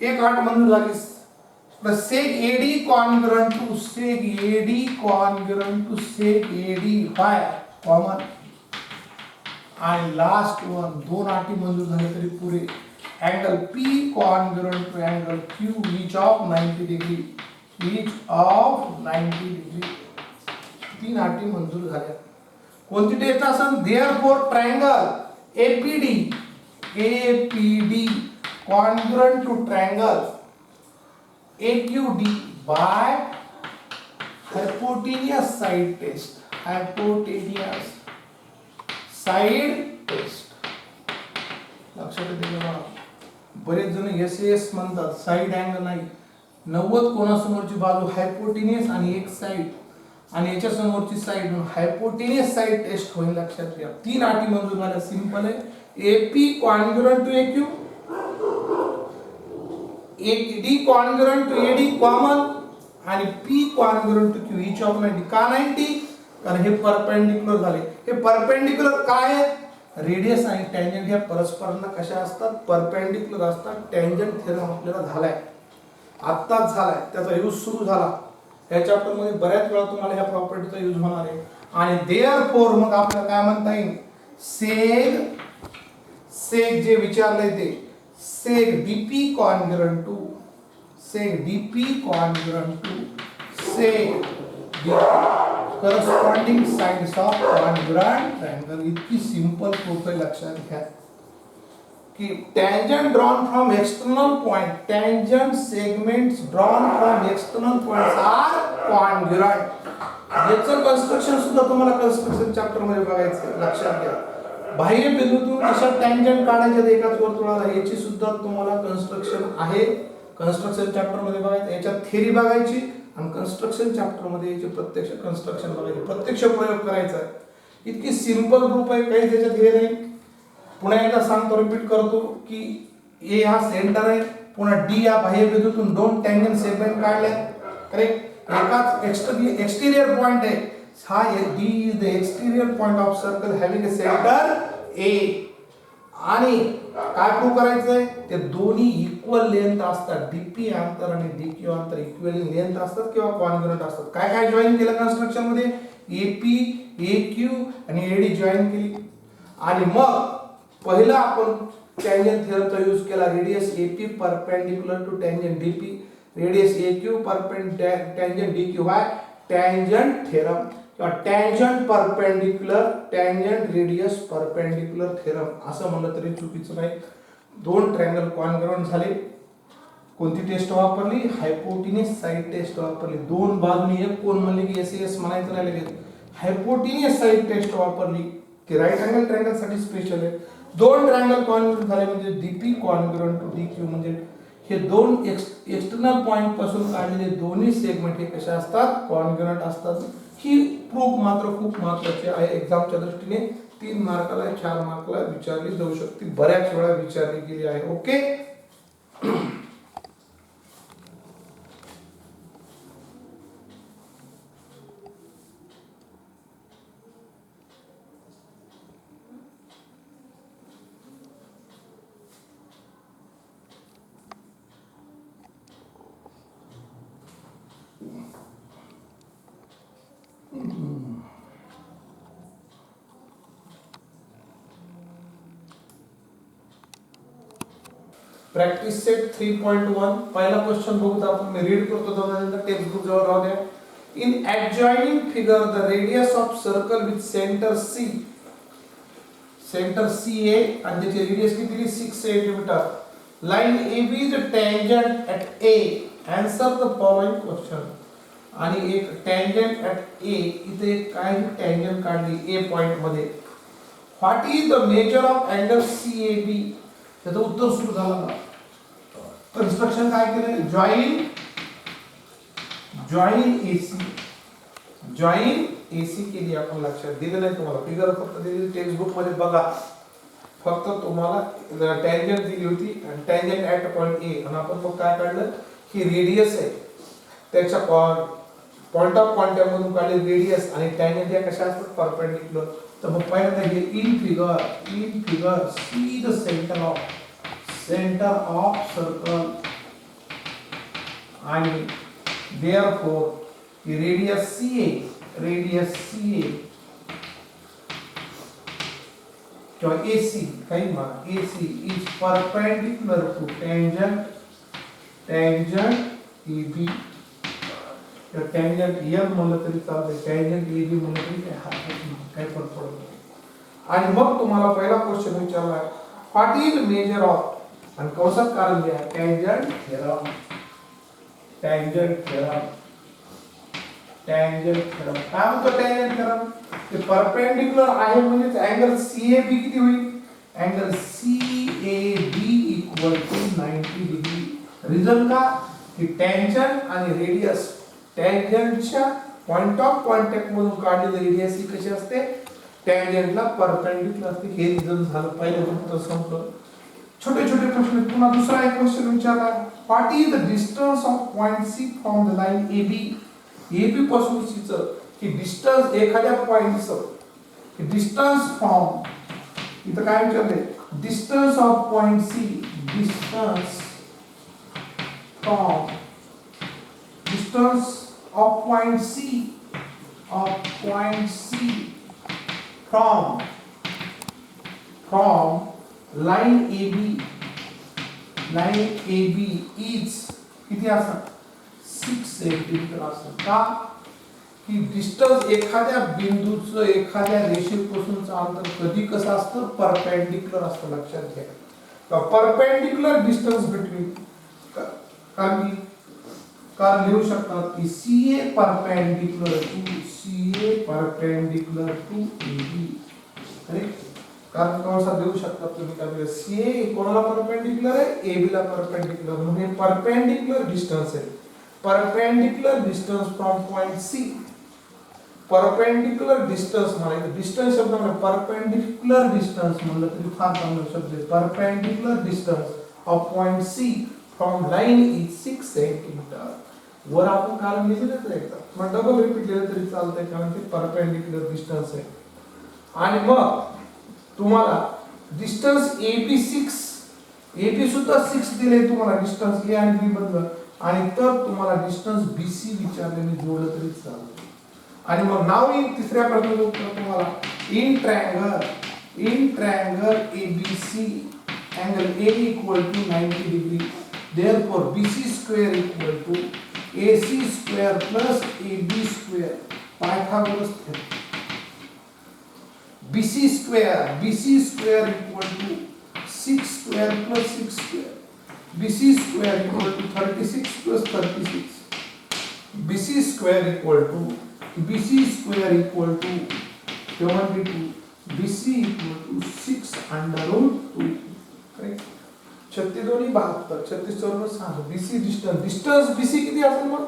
एक आठ मंजूर झाली. Seg AD congruent to seg AD फाय कॉमन, आणि लास्ट वन दोन आठी मंजूर झाले तरी पुरे. Angle P congruent to angle Q each of 90 degree, तीन आठी मंजूर झाल्या. कोणती टेस्ट असेल, therefore triangle APD congruent to triangle AQD by hypotenuse side test. लक्षात येते का? बरेच जण एस म्हणतात, साइड अँगल नाही, 90 कोणासमोरची बाजू हायपोटेनियस आणि एक साइड, आणि याच्या समोरची साइड हायपोटेनियस साइड टेस्ट होईल. लक्षात घ्या. तीन अटी मंजूर झाल्या. सिंपल आहे. AP congruent to AQ, AD congruent to AD common, आणि P congruent to Q each of 90. का 90? कारण हे परपेंडिकुलर झाले. हे परपेंडिकुलर काय आहे? रेडियस आणि टँजंट ह्या परस्परांना कशा असतात? परपेंडिकुलर असतात. टँजंट थेरम आपल्याला झालाय, आत्ताच झालाय, त्याचा यूज सुरू झाला. या चॅप्टर मध्ये बऱ्याच वेळा तुम्हाला ह्या प्रॉपर्टीचा यूज होणार आहे. आणि देअरफॉर मग आपल्याला काय म्हणता येईल? सेग जे विचारलंय ते seg DP congruent to seg DP corresponding sides of congruent triangle. इतकी सिंपल प्रूफ आहे, लक्षात घ्या की tangent drawn from external point, tangent segments drawn from external points are congruent. याचं कन्स्ट्रक्शन सुद्धा तुम्हाला कन्स्ट्रक्शन चॅप्टर मध्ये बघायचं, लक्षात घ्या. बाह्य बिंदूतून अशा टँजंट काढायचे एकाच वर्तुळाला, याची सुद्धा तुम्हाला कन्स्ट्रक्शन आहे, कन्स्ट्रक्शन चॅप्टर मध्ये बघायचं. याच्यात थेरी बघायची आणि कन्स्ट्रक्शन चॅप्टर मध्ये याचे प्रत्यक्ष कन्स्ट्रक्शन बघायचे, प्रत्यक्ष प्रयोग करायचा आहे. इतकी सिंपल ग्रुप आहे, काही त्याच्यात हे नाही. पुन्हा एकदा सांगतो, रिपीट करतो की ए हा सेंटर आहे, पुन्हा डी या बाह्य बिंदूतून दोन टँजंट सेगमेंट काढले, करेक्ट. एकाच एक्सटेरियर पॉइंट आहे हा, D is the exterior point of circle having a centre A. आणि काय प्रूव्ह करायचंय, ते दोन्ही इक्वल लेंथ असतात, डीपी अंतर आणि डीक्यू अंतर इक्वल लेंथ असतात किंवा कॉन्ग्रुएंट असतात. काय काय जॉईन केलं कन्स्ट्रक्शन मध्ये, एपी, एक्यू आणि एडी जॉईन केली. आणि मग पहिला आपण टँजंट थेरमचा यूज केला, radius AP perpendicular to tangent DP, radius AQ tangent DQ by tangent theorem किंवा tangent perpendicular tangent radius perpendicular theorem असं म्हणलं तरी चुकीचं नाही. दोन ट्रायंगल कॉन्ग्रुएंट झाले. कोणती टेस्ट वापरली, हायपोटेन्यूस साइड टेस्ट वापरली. दोन बाजूनी एक कोण म्हणले की एसएस म्हणायचं नाही लगेच, हायपोटेन्यूस साइड टेस्ट वापरली की राईट अँगल ट्रायंगल साठी स्पेशल आहे. दोन ट्रायंगल कॉन्ग्रुएंट झाले म्हणजे डीपी कॉन्ग्रुएंट टू डीक्यू, म्हणजे हे दोन एक्सटर्नल पॉइंट पासून काढलेले दोन्ही सेगमेंट हे कशा असतात, कॉन्ग्रुएंट असतात. ही प्रूफ मात्र खूप महत्त्वाची आहे. एक्झामच्या दृष्टीने 3 मार्काला 4 मार्काला विचारली जाऊ शकते, बऱ्याच वेळा विचारली गेली आहे. ओके. प्रॅक्टिस सेट 3.1 पहिला क्वेश्चन बघूत आपण. मी रीड करतो, त्यानंतर टेक्स्ट बुक जवळ राहू द्या. In adjoining figure the radius of circle with center C, center CA and त्याची रेडियस किती दिली 6 centimetre. Line AB is tangent at A. Answer the following question. आणि एक टँजंट ॲट ए, इथे एक काय टँजंट काढली ए पॉइंट मध्ये. What is the measure of angle CAB. त्याचं उत्तर सुरू झालं. कन्स्ट्रक्शन काय केलं, जॉईन एसी केली आपण. लक्षात दिलेलं आहे तुम्हाला, फिगर फक्त दिलेली टेक्स्ट बुक मध्ये बघा. फक्त तुम्हाला टँजंट दिली होती आणि टँजंट ॲट पॉइंट ए, आणि आपण मग काय काढलं की रेडियस आहे, त्याच्या पॉइंट ऑफ कॉन्टॅक्ट मधून काढले रेडियस आणि टँजंट या कशा असतात, परपेंडिक्युलर. तर मग पहिल्यांदा हे in figure see the centre of circle आणि therefore रेडियस CA किंवा AC काही म्हणा, AC is perpendicular to tangent AB. तर टँजंट M म्हणलं तरी चालतंय, टँजंट AB म्हणलं तरी काय फरक पडत नाही. आणि मग तुम्हाला पहिला क्वेश्चन विचारला, व्हॉट इज मेजर ऑफ, आणि कंसात कारण जे आहे टँजंट थेरम. काय होतं टँजंट थेरम, ते परपेंडिक्युलर आहे म्हणजे अँगल CAB किती होईल, angle CAB equal to 90 degree. Reason का, की टँजंट आणि रेडियस, टँजंटच्या पॉइंट ऑफ कॉन्टॅक्ट मधून काढलेली रेडियस ही कशी असते, टँजंटला परपेंडिक्युलर असते. हे रिझन झालं, पहिलं उत्तर संपलं. छोटे छोटे प्रश्न. पुन्हा दुसरा एक क्वेश्चन विचारला, what is the distance of point C from the line AB पासून C चं की डिस्टन्स एखाद्या पॉइंटचं, की डिस्टन्स फ्रॉम, इथं काय विचारले, distance of point C, distance from, distance of point C from line AB is किती असणार, 6 सेंटीमीटर असणार. का, की डिस्टन्स एखाद्या बिंदूचं एखाद्या रेषेपासूनचं अंतर कधी कसं असतं परपेंडिक्युलर असतं लक्षात घ्या परपेंडिक्युलर डिस्टन्स बिटवीन कारण लिहू शकतात की CA perpendicular to AB correct कारण कसा देऊ शकता तुम्ही काय CA कोणाला परपेंडिक्युलर आहे AB ला परपेंडिक्युलर म्हणजे परपेंडिक्युलर डिस्टन्स आहे perpendicular distance from point C perpendicular distance म्हणजे डिस्टन्स शब्द म्हणजे परपेंडिक्युलर डिस्टन्स म्हणलं तरी फार चांगला शब्द आहे perpendicular distance of point C from line is 6 centimetre वर आपण कारण लिहिलेलं आहे एकदा मग डबल रिपीट केलं तरी चालतंय कारण ते परपेंडिक्युलर डिस्टन्स आहे आणि मग तुम्हाला डिस्टन्स AB सुद्धा 6 दिले तुम्हाला डिस्टन्स A आणि B बद्दल आणि तर तुम्हाला डिस्टन्स BC विचारलेले जोडलं तरी चालेल आणि मग नाव येईल तिसऱ्या प्रश्नाचं उत्तर तुम्हाला in triangle ABC angle A equal to 90 degree therefore BC square equal to AC square plus AB square Pythagoras theorem BC square equal to 6 square plus 6 square BC square equal to 36 plus 36 BC square equal to 72 BC equal to 6 under root 2 correct 36 दोन्ही 72 36 चौरस 6 BC distance BC किती असेल मग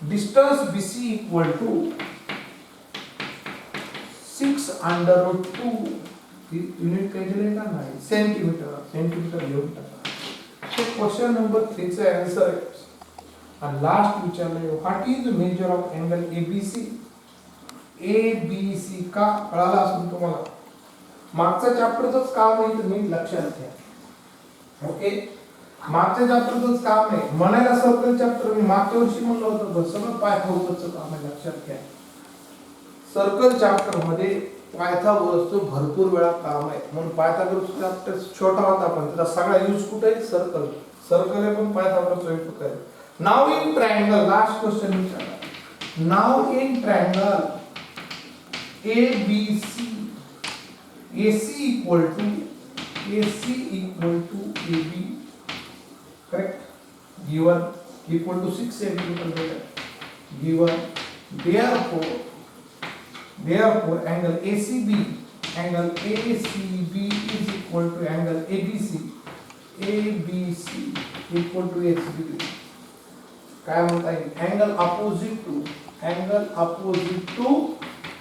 distance BC equal to 6 under root 2 unit काय दिले का नाही centimetre घेऊन टाका सो क्वेश्चन नंबर 3 चा आन्सर आहे आणि लास्ट विचारले what is the measure of angle ABC का कळाला असेल तुम्हाला मागच्या चॅप्टरचंच काम आहे तुम्ही लक्षात घ्या ओके मागच्या चॅप्टरचंच काम आहे म्हणायला सर्कल चॅप्टर मी मागच्या वर्षी म्हणलं होतं सगळं पायथागोरसचं काम आहे लक्षात घ्या सर्कल चॅप्टर मध्ये पायथागोरसचं भरपूर वेळा काम आहे म्हणून पायथागोरस चॅप्टर छोटा होता पण त्याचा सगळा यूज कुठे आहे सर्कल आहे पण पायथागोरसचा यूज कुठे आहे now in triangle last question विचारा now in triangle ABC AC equal to AB correct given equal to 6 centimeter given therefore angle ACB is equal to angle ABC equal to x degree काय म्हणता येईल angle opposite to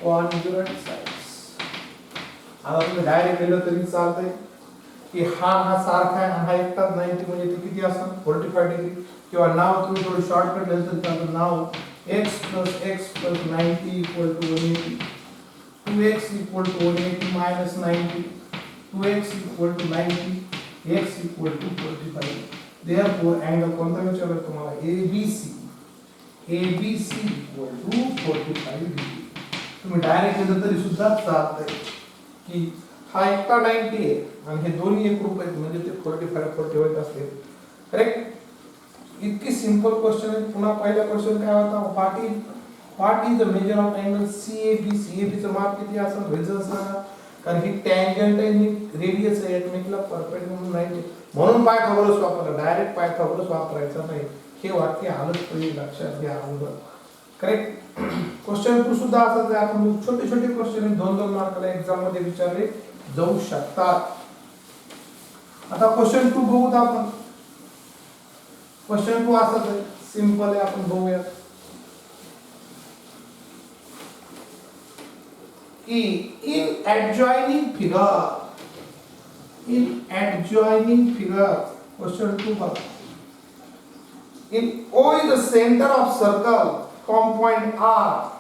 congruent sides आता तुम्ही direct लिहिलं तरी चालतंय की हा सारखा आहे हा एकटाच 90 म्हणजे ते किती असणार 45 डिग्री किंवा नाव तुम्ही थोडं शॉर्टकट लिहिलं तरी चालतं नाव x plus 90 equal to 180 2x equal to 180 minus 90 2x equal to 90 x equal to 45 therefore angle कोणता विचारलं तुम्हाला ABC equal to 45 degree तुम्ही डायरेक्ट लिहिलं तरी सुद्धा चालतंय की हा एकटा 90 आहे आणि हे दोन्ही एक रूप आहेत म्हणजे ते 45 असते करेक्ट इतकी सिंपल क्वेश्चन आहे पुन्हा पहिला क्वेश्चन काय होता what is the measure of angle CAB चं माप किती असेल रिझन सांगा कारण ही टँजंट आहे ही रेडियस आहे एकमेकाला परपेंडिक्युलर नाही म्हणून पायथागोरस वापरला डायरेक्ट पायथागोरस वापरायचा नाही हे वाक्य आलंच पाहिजे लक्षात घ्या अगोदर करेक्ट क्वेश्चन 2 सुद्धा असंच आहे आपण छोटे क्वेश्चन 2 मार्काला एक्झाम मध्ये विचारले जाऊ शकतात आता क्वेश्चन 2 बघूत आपण क्वेश्चन 2 असंच आहे सिंपल आहे आपण बघूया की इन adjoining figure question 2 बघा in O is the center of circle from point R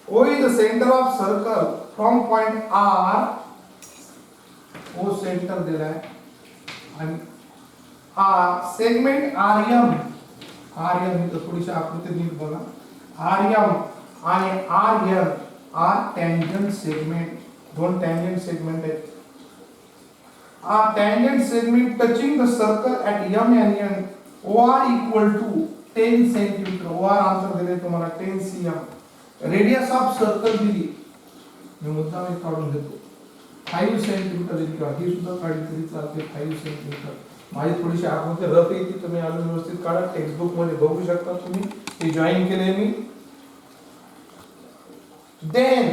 O is the center of circle from point R O center दिला आहे आणि सेगमेंट RM इथं थोडीशी आकृती नीट बघा RM आणि RN आर टँजंट सेगमेंट दोन टँजंट सेगमेंट आहेत a tangent segment touching the circle at M and N OR equal to 10 centimeter. OR answer दिले तुम्हाला 10 cm. रेडियस ऑफ सर्कल दिली, मी मुद्दाम एक काढून घेतो, 5 सेंटीमीटर दिली किंवा ही सुद्धा काढली तरी चालते 5 सेंटीमीटर. माझी थोडीशी आतमध्ये रफ येते, तुम्ही अजून व्यवस्थित काढा, टेक्स्टबुक मध्ये बघू शकता तुम्ही, हे जॉईन केले मी. Then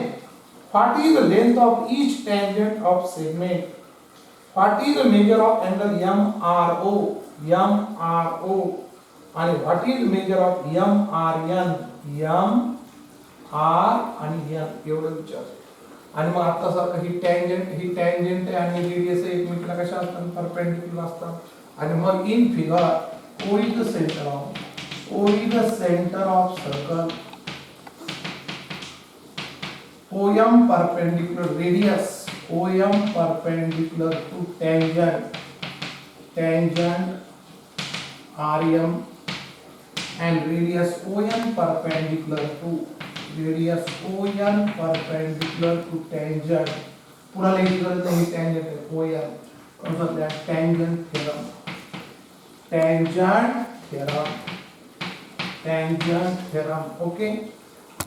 what is the length of each tangent of segment? What is the measure of angle MRO? MRO. आणि what is the measure of MRN? MR आणि N एवढं विचार. आणि मग आता सारखं ही टँजंट आहे आणि रेडियस एकमेकांना कशा असतात, परपेंडिक्युलर असतात. आणि मग in figure O is the center of circle. OM perpendicular radius, OM perpendicular to tangent RM, and radius ON perpendicular to tangent. पूरा लेके चलते हैं tangent है ON, कौन सा है tangent theorem. ओके.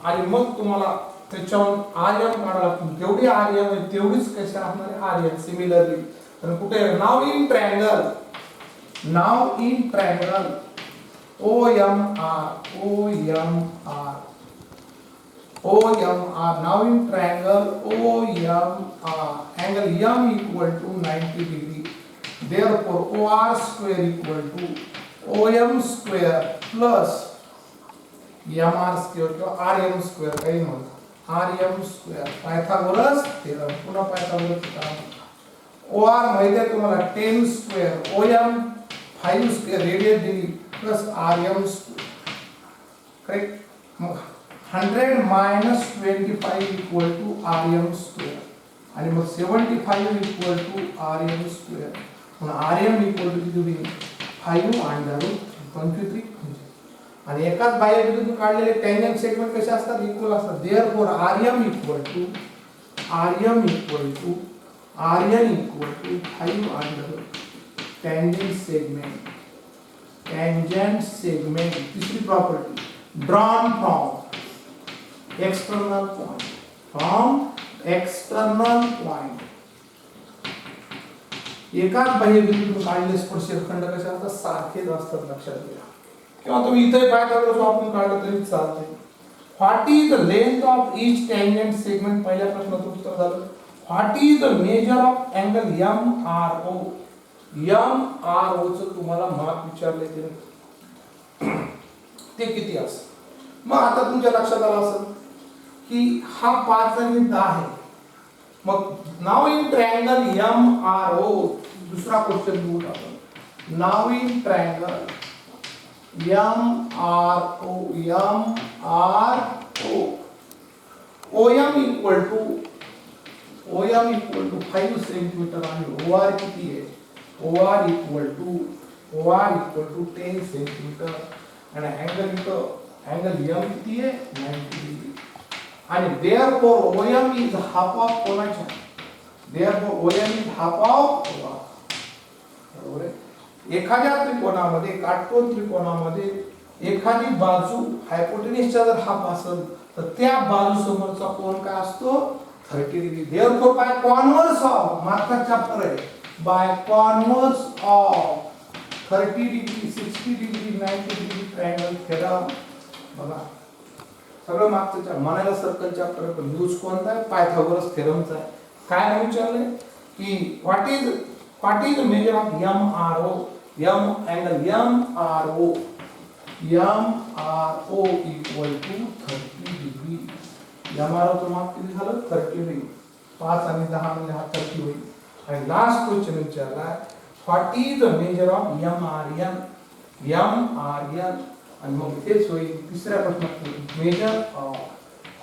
आणि मग तुम्हाला त्याच्यावर आर्यन काढायला लागतो, जेवढी आर्यन आहे तेवढीच कशी असणार आहे आर्यन. सिमिलरली तर कुठे now in triangle OMR now in triangle OMR angle M equal to 90 degree. Therefore OR square equal to OM square plus MR square किंवा RM square काही म्हणतात. RM square Pythagoras theorem. पुन्हा पायथागोरस थेरम. OR माहिती आहे तुम्हाला 10 square, OM 5 square radius दिली plus RM square. Correct. मग 100 minus 25 equal to RM square आणि मग 75 equal to RM square. मग RM equal to किती होईल 5 under root 23. आणि एकाच बाह्यबिंदूतून काढलेले टँजंट सेगमेंट कसे असतात, इक्वल असतात. Therefore RM equal to RN equal to 5 under tangent segment. तीसरी property drawn from external point. एकाच बाह्यबिंदूतून काढलेले स्पर्शरेषाखंड कसे असतात, सारखेच असतात, लक्षात घ्या. किंवा तुम्ही इथे पायथागोरस वापरून काढलं तरी चालते. What is the length of each tangent segment. पहिल्या प्रश्नाचं उत्तर झालं. What is the measure of angle MRO. MRO चं तुम्हाला माप विचारले ते किती असेल. मग आता तुमच्या लक्षात आलं असेल की हा 5 आणि 10 आहे. मग नाव इन ट्रायंगल MRO. दुसरा क्वेश्चन बघू आपण. Now in triangle MRO OM equal to 5 centimetre आणि OR किती आहे, OR equal to 10 सेंटीमीटर आणि अँगल M किती आहे 90 डिग्री. आणि therefore OM is half of कोणाच्या, therefore OM is half of OR. बरोबर आहे. एखाद्या त्रिकोणामध्ये, काटकोन त्रिकोणामध्ये एखादी बाजू हायपोटेन्यूसचा जर हाफ असेल तर त्या बाजू समोरचा कोन काय असतो 30 degree. Therefore by converse of, मागचा चॅप्टर आहे, by converse of 30 degree 60 degree 90 degree triangle theorem. बघा सगळं मागचं म्हणायला सर्कल चॅप्टर पण यूज कोणता आहे, पायथागोरस थेरमचा आहे. काय विचारले की what is the measure of MRO. angle MRO equal to 30 degree. MRO चं माप किती झालं 30 डिग्री. 5 आणि 10 म्हणजे हा 30 होईल. आणि लास्ट क्वेश्चन विचारला what is the measure of MRN. आणि मग तेच होईल तिसऱ्या प्रश्नात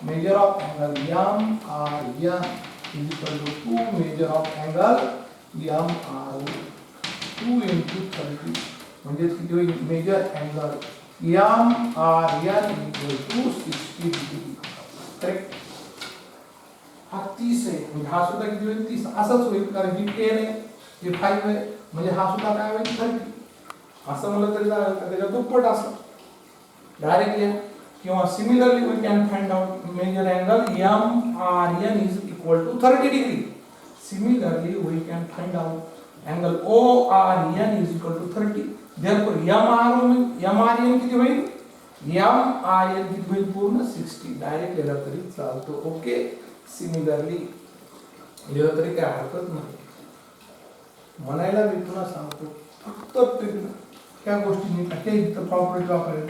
measure of angle MRN is equal to 2 measure of angle MRO 2 into 30 म्हणजे किती होईल measure angle MRN equal to 60 degree. Correct. हा 30 आहे म्हणजे हा सुद्धा किती होईल 30 असंच होईल कारण ही 10 आहे हे 5 आहे म्हणजे हा सुद्धा काय होईल 30 असं म्हणलं तरी चालेल का त्याच्या दुप्पट असं डायरेक्टली किंवा similarly we can find out measure angle MRN is equal to 30 degree. Similarly we can find out angle ORN is equal to 30. Therefore MRN किती होईल MRN किती होईल पूर्ण 60 डायरेक्ट लिहिला तरी चालतो. ओके सिमिलरली लिहिलं तरी काय हरकत नाही. म्हणायला मी पुन्हा सांगतो फक्त ह्या गोष्टी हे इथं प्रॉपर्टी वापरेल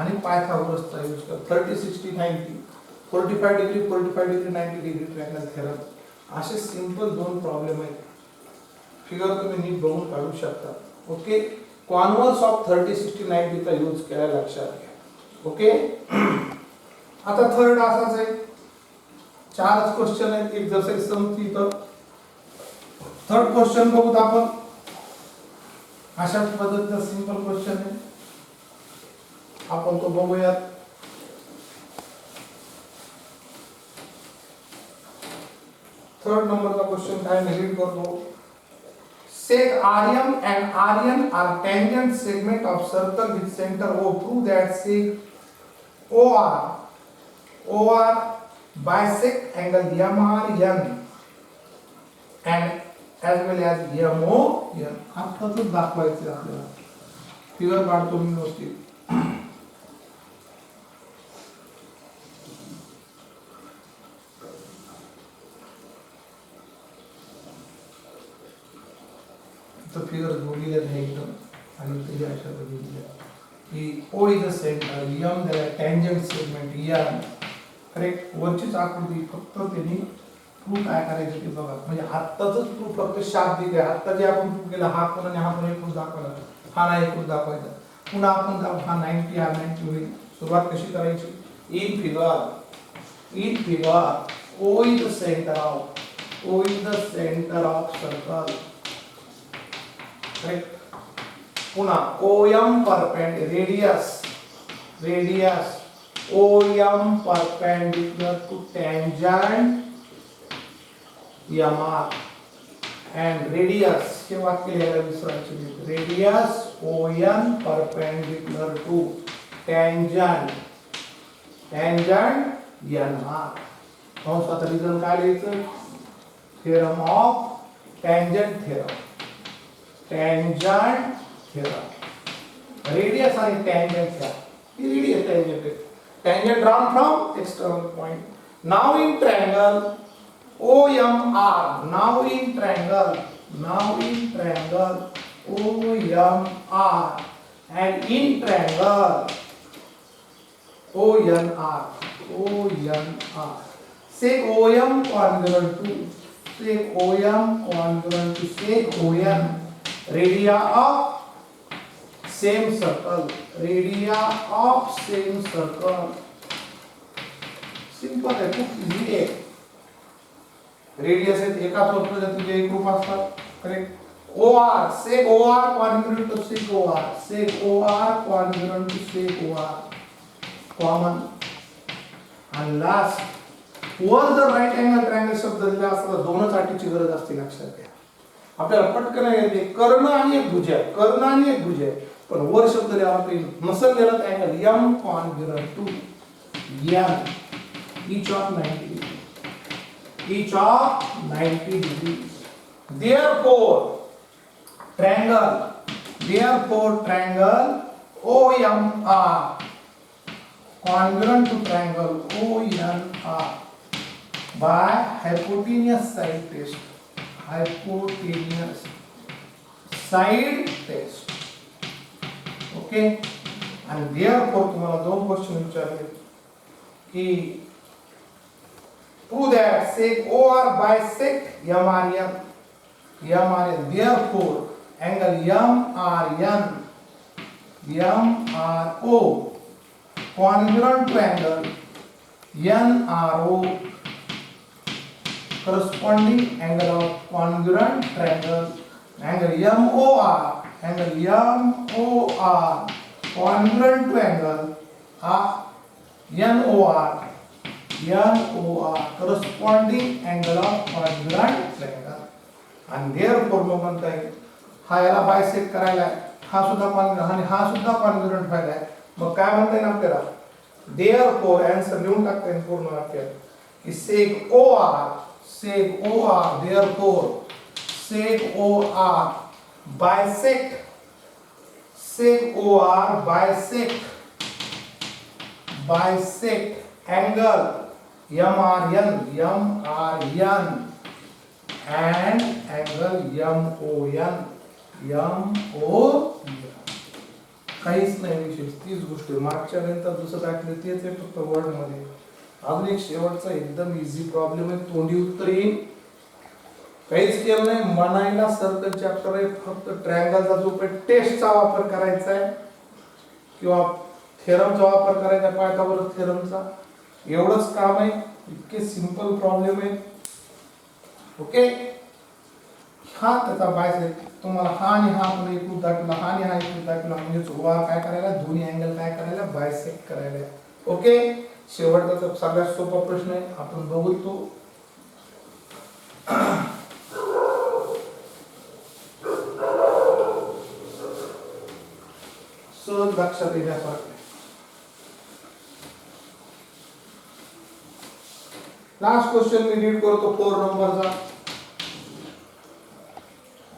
आणि पायथागोरसचा यूज कर 30 60 90 45 डिग्री 90 डिग्री ट्रायंगल थेरम असे सिंपल दोन प्रॉब्लेम आहेत. फिगर तुम्ही नीट बघून काढू शकता. ओके कॉन्व्हर्स ऑफ 30 60 90 चा यूज केला लक्षात घ्या. ओके आता थर्ड असाच आहे. चारच क्वेश्चन आहेत एक्सरसाइज संपली तर थर्ड क्वेश्चन बघूत आपण. अशा पद्धतीचा सिंपल क्वेश्चन आहे आपण तो बघूयात. थर्ड नंबरचा क्वेश्चन काय मी रीड करतो. Sec RM and RN are tangent segment of circle with center O. Prove that sec OR bisect angle MRN and as well as MON. अर्थातच दाखवायचे आपल्याला. फिगर काढतो मी व्यवस्थित. तो फिगर जोडलेला आहे एकदम आणि त्याच्या अशा पद्धतीने की O is the center, M the tangent segment M. Correct वरचीच आकृती फक्त त्यांनी प्रूफ काय करायचं ते बघा. म्हणजे आत्ताच प्रूफ फक्त शाब्दिक आहे. आत्ता जे आपण प्रूफ केला हा कोण आणि हा कोण एक दाखवला हा नाही एक दाखवायचा. पुन्हा आपण जाऊ हा 90 हा 90 होईल. सुरुवात कशी करायची. In figure O is the center of circle. Correct. पुन्हा OM perpendicular radius OM perpendicular to tangent MR and radius हे वाक्य लिहायला विसरायचे. radius OM perpendicular to tangent NR. कंसात रिझन काय लिहायचं. Theorem of tangent theorem. Radius आणि tangent क्या radius tangent drawn from external point. Now in triangle OMR. Now in triangle OMR and in triangle ONR. Sec OM congruent to sec ON. Radii of same circle. Simple आहे खूप easy आहे. Radius आहेत एका वर्तुळाचे तुझे एक रूप असतात. Correct. OR sec OR congruent to sec OR congruent to sec OR common. आणि लास्ट वर जर राईट अँगल ट्रायंगल शब्द दिला असता दोनच अटीची गरज असते लक्षात घ्या. आपल्याला पटकन येते कर्ण आणि एक भुज आहे पण वर शब्द लिहावा पाहिजे. नसेल दिला तर angle M congruent to M each of 90 degrees. Therefore triangle OMR congruent to triangle ONR by hypotenuse side test. Okay. आणि therefore तुम्हाला दोन क्वेश्चन विचारले की prove that sec OR bisect MRN. Therefore angle MRO congruent to angle NRO corresponding angle of congruent triangle. Angle MOR congruent to angle NOR corresponding angle of congruent triangle. आणि therefore मग म्हणता येईल हा याला bisect करायला आहे, हा सुद्धा आणि हा सुद्धा कॉन्ग्रुएंट व्हायला आहे. मग काय म्हणता येईल आपल्याला, देअरफॉर आन्सर लिहून टाकता येईल पूर्ण वाक्यात की seg O R therefore seg O R bisect angle MRN and angle MON. काहीच नाही विशेष, तीच गोष्ट मागच्या नंतर दुसरं दाखले तेच आहे फक्त वर्ड मध्ये. अजून एक शेवटचा एकदम इझी प्रॉब्लेम आहे, तोंडी उत्तर येईल. काहीच केलं नाही, म्हणायला सर्कल चॅप्टर आहे, फक्त ट्रायंगलचा जो काही टेस्टचा वापर करायचा आहे किंवा थेरमचा वापर करायचा, पायथागोरस थेरमचा, एवढंच काम आहे. इतके सिंपल प्रॉब्लेम आहे. ओके, हा त्याचा बायसेक्ट तुम्हाला हा आणि हा पण एकूण दाखवला, हा आणि हा एकूण दाखवला, म्हणजे ओआर काय करायला, दोन्ही अँगल काय करायला, बायसेक्ट करायला. ओके, शेवटचा तर सगळ्यात सोपा प्रश्न आहे, आपण बघू तो. सहज लक्षात येण्यासारखं. लास्ट क्वेश्चन मी रीड करतो 4 नंबरचा.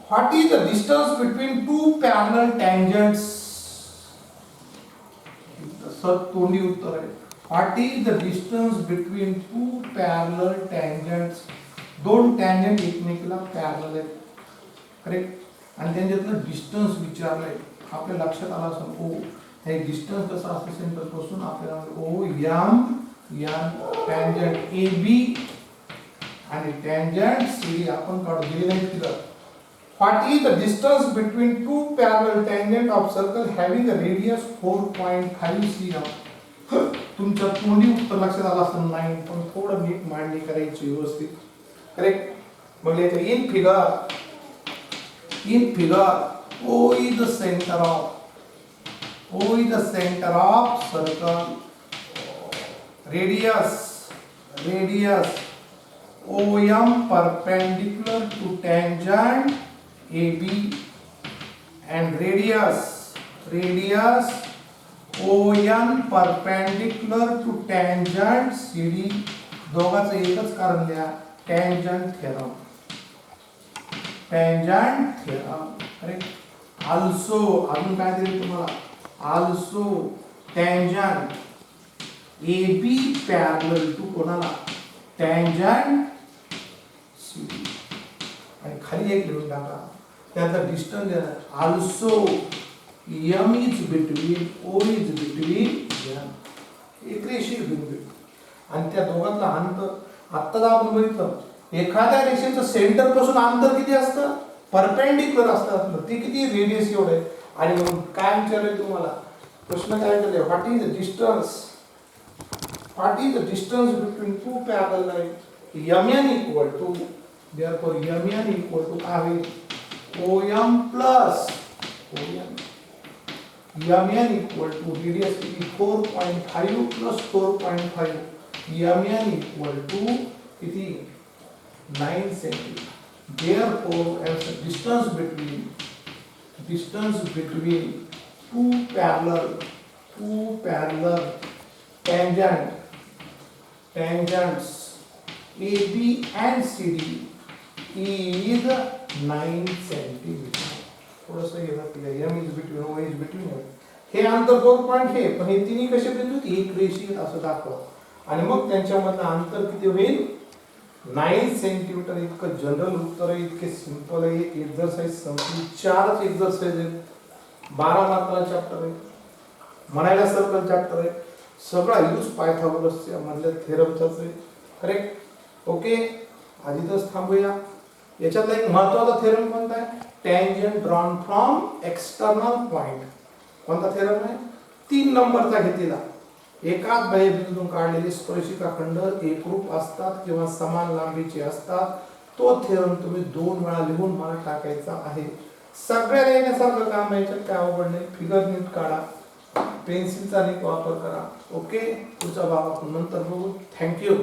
What is the distance between two parallel tangents? तोंडी उत्तर आहे. What is the distance between two parallel tangents? दोन टँजंट एकमेकाला पॅरलल आहेत, करेक्ट, आणि त्यांच्यातलं डिस्टन्स विचारलंय. आपल्या लक्षात आलं असेल ओ, हे डिस्टन्स कसं असतं सेंटर पासून, आपल्याला O M tangent A B आणि टँजंट सी डी आपण काढू दिले नाही तिथं. What is the distance between two parallel tangent of circle having a radius 4.5 cm? तुमच्या तोंडी उत्तर लक्षात आलं असतं नाही, पण थोडं नीट मांडणी करायची व्यवस्थित, करेक्ट. मग याच्या in figure O is the center of circle. Radius OM perpendicular to tangent AB and radius ON perpendicular to tangent CD. दोघांचं एकच कारण लिहा, tangent theorem. करेक्ट. also अजून काय दिले तुम्हाला, also tangent AB parallel to कोणाला, tangent CD. आणि खाली एक लिहून टाका, त्याचा डिस्टन्स देणार, also M is between O is between M. एक रेषीय बिंदू आणि त्या दोघांतलं अंतर आत्ताच आपण बघितलं. एखाद्या रेषेचं सेंटर पासून अंतर किती असतं, परपेंडिक्युलर असतं, ते किती, रेडियस एवढं आहे. आणि मग काय विचारलंय तुम्हाला, प्रश्न काय विचारले, what is the distance between two parallel line. MN equal to, therefore MN equal to काय होईल, OM plus OM. MN equal to radius किती, 4.5 प्लस 4.5, MN इक्वल टू किती, 9 centimetre. Therefore, as the distance between two parallel tangents AB and CD is 9 centimetre. थोडंसं हे दाखवलं, M is between O is between M. हे अंतर 2 point हे, पण हे तिन्ही कसे बिंदू एक रेषीय असं दाखवा. आणि मग त्यांच्यामधलं अंतर किती होईल, 9 सेंटीमीटर. इतकं जनरल उत्तर आहे, इतके सिंपल आहे. एक एक्सरसाइज संपली, 4च एक्सरसाइज आहेत, 12 मार्काचा चॅप्टर आहे, म्हणायला सर्कल चॅप्टर आहे, सगळा यूज पायथागोरसच्या मधल्या थेरमचाच आहे, करेक्ट. ओके, आधी तर थांबूया. याच्यातला एक महत्त्वाचा थेरम कोणता आहे, tangent drawn from external point. कोणता थेरम आहे, 3 नंबरचा घेतलेला. एकाच बाह्यबिंदूतून काढलेले स्पर्शिका खंड एकरूप असतात किंवा समान लांबीचे असतात. तो थेरम तुम्ही 2 वेळा लिहून मला टाकायचा आहे. सगळ्या लिहिण्यासारखं काम आहे, याच्यात काय अवघड नाही. फिगर नीट काढा, पेन्सिलचा नीट वापर करा. ओके, पुढचा भाग आपण नंतर बघू. थँक्यू.